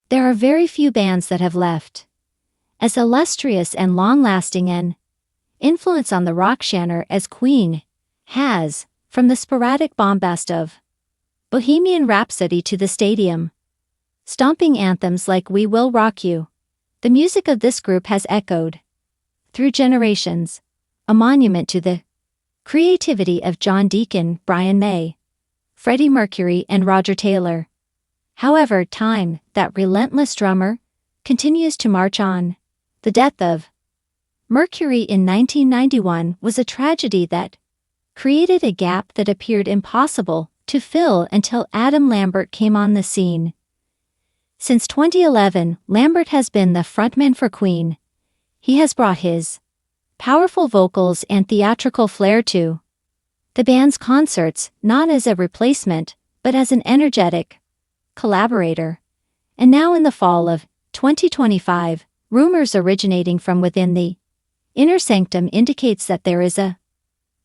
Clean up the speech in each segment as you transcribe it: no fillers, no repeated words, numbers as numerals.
There are very few bands that have left as illustrious and long-lasting an influence on the rock genre as Queen has, from the sporadic bombast of Bohemian Rhapsody to the stadium stomping anthems like We Will Rock You. The music of this group has echoed through generations, a monument to the creativity of John Deacon, Brian May, Freddie Mercury and Roger Taylor. However, time, that relentless drummer, continues to march on. The death of Mercury in 1991 was a tragedy that created a gap that appeared impossible to fill until Adam Lambert came on the scene. Since 2011, Lambert has been the frontman for Queen. He has brought his powerful vocals and theatrical flair to the band's concerts, not as a replacement, but as an energetic collaborator. And now in the fall of 2025, rumors originating from within the inner sanctum indicates that there is a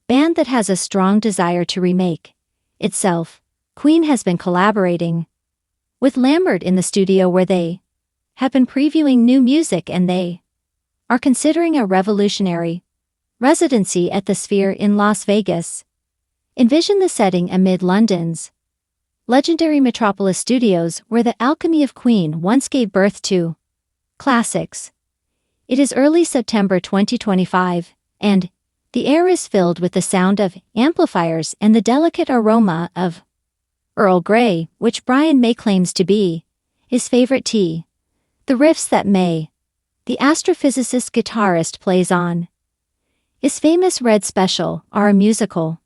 band that has a strong desire to remake itself. Queen has been collaborating with Lambert in the studio where they have been previewing new music, and they are considering a revolutionary residency at the Sphere in Las Vegas. Envision the setting amid London's legendary Metropolis Studios, where the alchemy of Queen once gave birth to classics. It is early September 2025, and the air is filled with the sound of amplifiers and the delicate aroma of Earl Grey, which Brian May claims to be his favorite tea. The riffs that May, the astrophysicist guitarist, plays on his famous Red Special, are a musical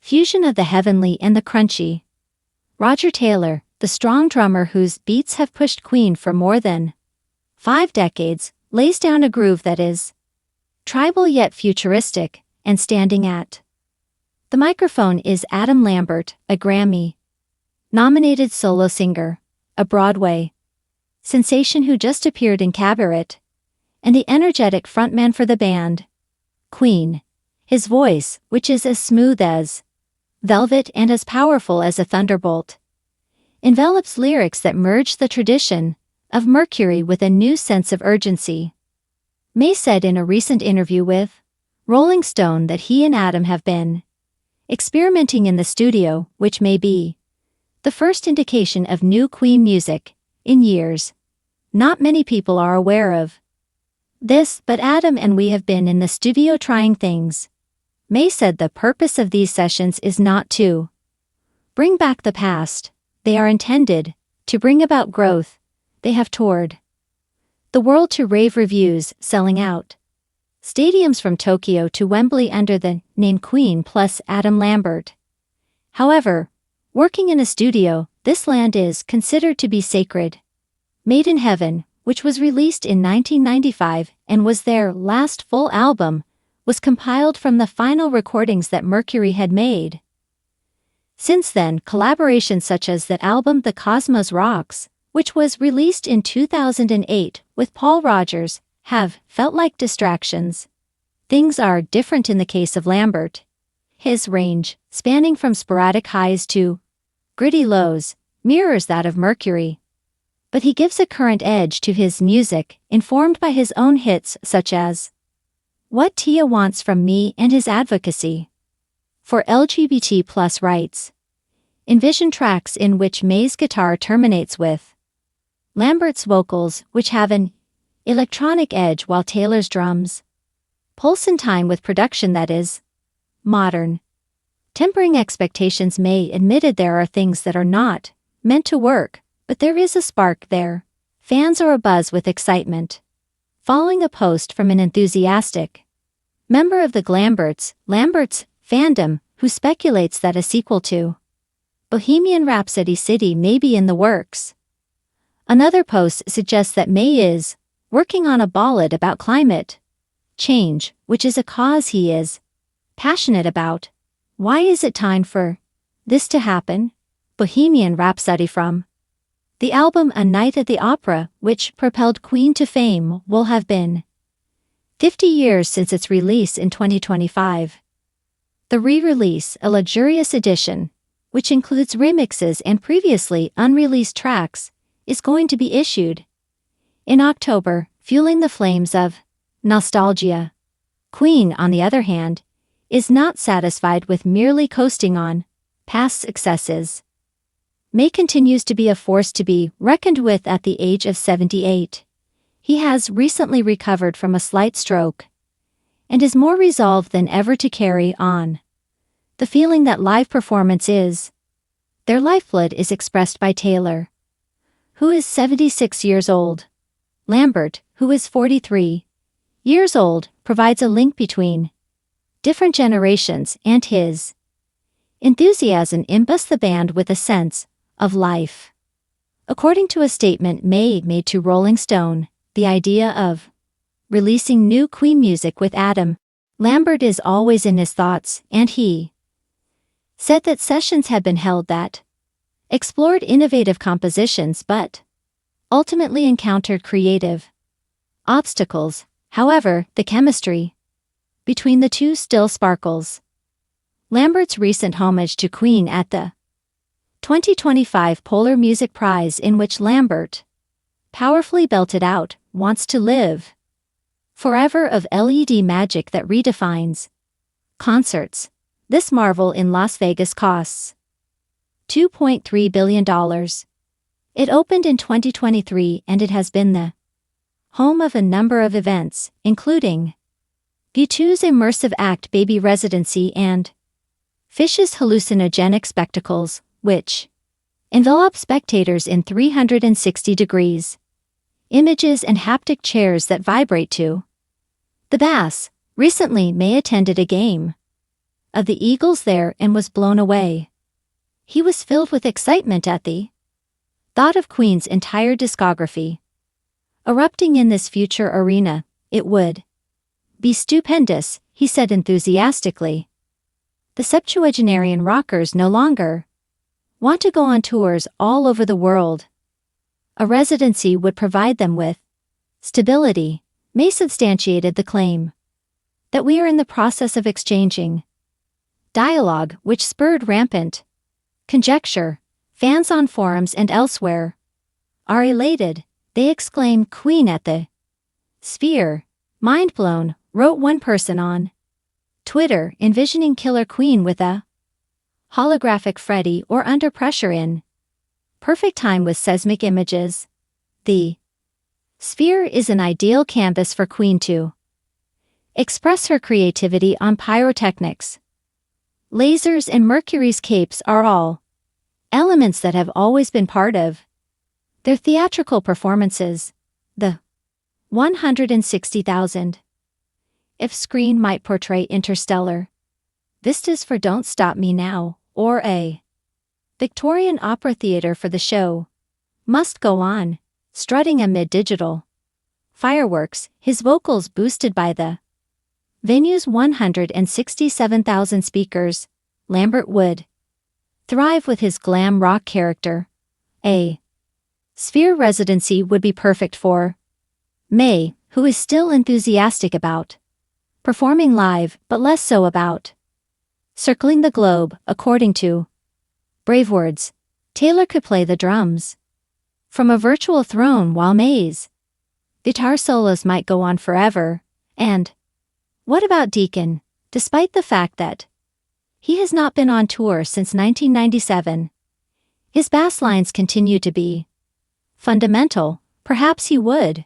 fusion of the heavenly and the crunchy. Roger Taylor, the strong drummer whose beats have pushed Queen for more than 5 decades, lays down a groove that is tribal yet futuristic, and standing at the microphone is Adam Lambert, a Grammy-nominated solo singer, a Broadway sensation who just appeared in Cabaret, and the energetic frontman for the band, Queen. His voice, which is as smooth as velvet and as powerful as a thunderbolt, envelops lyrics that merge the tradition of Mercury with a new sense of urgency. May said in a recent interview with Rolling Stone that he and Adam have been experimenting in the studio, which may be the first indication of new Queen music in years. Not many people are aware of this, but Adam and we have been in the studio trying things. May said the purpose of these sessions is not to bring back the past, they are intended to bring about growth. They have toured the world to rave reviews, selling out stadiums from Tokyo to Wembley under the name Queen plus Adam Lambert. However, working in a studio, this land is considered to be sacred. Made in Heaven, which was released in 1995 and was their last full album, was compiled from the final recordings that Mercury had made. Since then, collaborations such as that album The Cosmos Rocks, which was released in 2008 with Paul Rodgers, have felt like distractions. Things are different in the case of Lambert. His range, spanning from sporadic highs to gritty lows, mirrors that of Mercury. But he gives a current edge to his music, informed by his own hits such as What Tia Wants From Me and his advocacy for LGBT+ rights. Envision tracks in which May's guitar terminates with Lambert's vocals, which have an electronic edge, while Taylor's drums pulse in time with production that is modern. Tempering expectations, May admitted there are things that are not meant to work, but there is a spark there. Fans are abuzz with excitement. Following a post from an enthusiastic member of the Lamberts fandom, who speculates that a sequel to Bohemian Rhapsody City may be in the works. Another post suggests that May is working on a ballad about climate change, which is a cause he is passionate about. Why is it time for this to happen? Bohemian Rhapsody from the album A Night at the Opera, which propelled Queen to fame, will have been 50 years since its release in 2025. The re-release, a luxurious edition, which includes remixes and previously unreleased tracks, is going to be issued in October, fueling the flames of nostalgia. Queen, on the other hand, is not satisfied with merely coasting on past successes. May continues to be a force to be reckoned with at the age of 78. He has recently recovered from a slight stroke and is more resolved than ever to carry on. The feeling that live performance is their lifeblood is expressed by Taylor, who is 76 years old. Lambert, who is 43 years old, provides a link between different generations, and his enthusiasm imbues the band with a sense of life. According to a statement May made to Rolling Stone, the idea of releasing new Queen music with Adam Lambert is always in his thoughts, and he said that sessions had been held that explored innovative compositions but ultimately encountered creative obstacles. However, the chemistry between the two still sparkles. Lambert's recent homage to Queen at the 2025 Polar Music Prize, in which Lambert powerfully belted out "Wants to Live Forever" of LED magic that redefines concerts. This marvel in Las Vegas costs $2.3 billion. It opened in 2023 and it has been the home of a number of events, including U2's immersive act Baby Residency and Phish's hallucinogenic spectacles, which envelop spectators in 360 degrees images and haptic chairs that vibrate to the bass. Recently, May attended a game of the Eagles there and was blown away. He was filled with excitement at the thought of Queen's entire discography erupting in this future arena. "It would be stupendous," he said enthusiastically. The septuagenarian rockers no longer want to go on tours all over the world. A residency would provide them with stability. May substantiated the claim that we are in the process of exchanging dialogue, which spurred rampant conjecture. Fans on forums and elsewhere are elated. They exclaim "Queen at the Sphere. Mind blown," wrote one person on Twitter, envisioning Killer Queen with a holographic Freddy or Under Pressure in perfect time with seismic images. The Sphere is an ideal canvas for Queen to express her creativity on. Pyrotechnics, lasers and Mercury's capes are all elements that have always been part of their theatrical performances. The 160,000 if screen might portray interstellar vistas for Don't Stop Me Now, or a Victorian opera theater for the show must go on, strutting amid digital fireworks, his vocals boosted by the venue's 167,000 speakers. Lambert would thrive with his glam rock character. A Sphere residency would be perfect for May, who is still enthusiastic about performing live but less so about circling the globe. According to Brave Words, Taylor could play the drums from a virtual throne, while May's guitar solos might go on forever. And what about Deacon? Despite the fact that he has not been on tour since 1997, his bass lines continue to be fundamental. Perhaps he would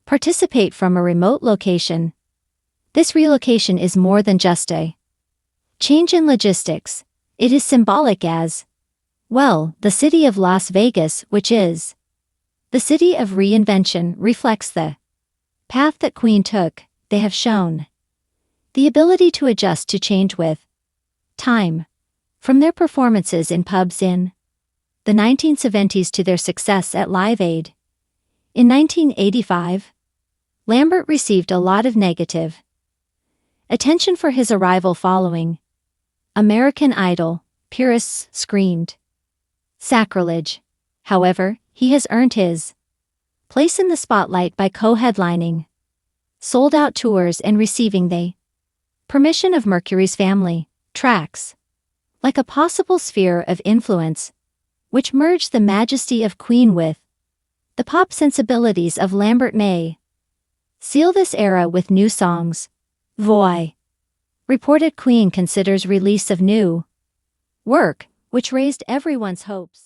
participate from a remote location. This relocation is more than just a change in logistics. It is symbolic as well. The city of Las Vegas, which is the city of reinvention, reflects the path that Queen took. They have shown the ability to adjust to change with time. From their performances in pubs in the 1970s to their success at Live Aid in 1985, Lambert received a lot of negative attention for his arrival following American Idol. Purists screamed sacrilege. However, he has earned his place in the spotlight by co-headlining sold-out tours and receiving the permission of Mercury's family. Tracks like a possible sphere of influence, which merge the majesty of Queen with The pop sensibilities of Lambert may seal this era with new songs. Voy. Reported Queen considers release of new work, which raised everyone's hopes.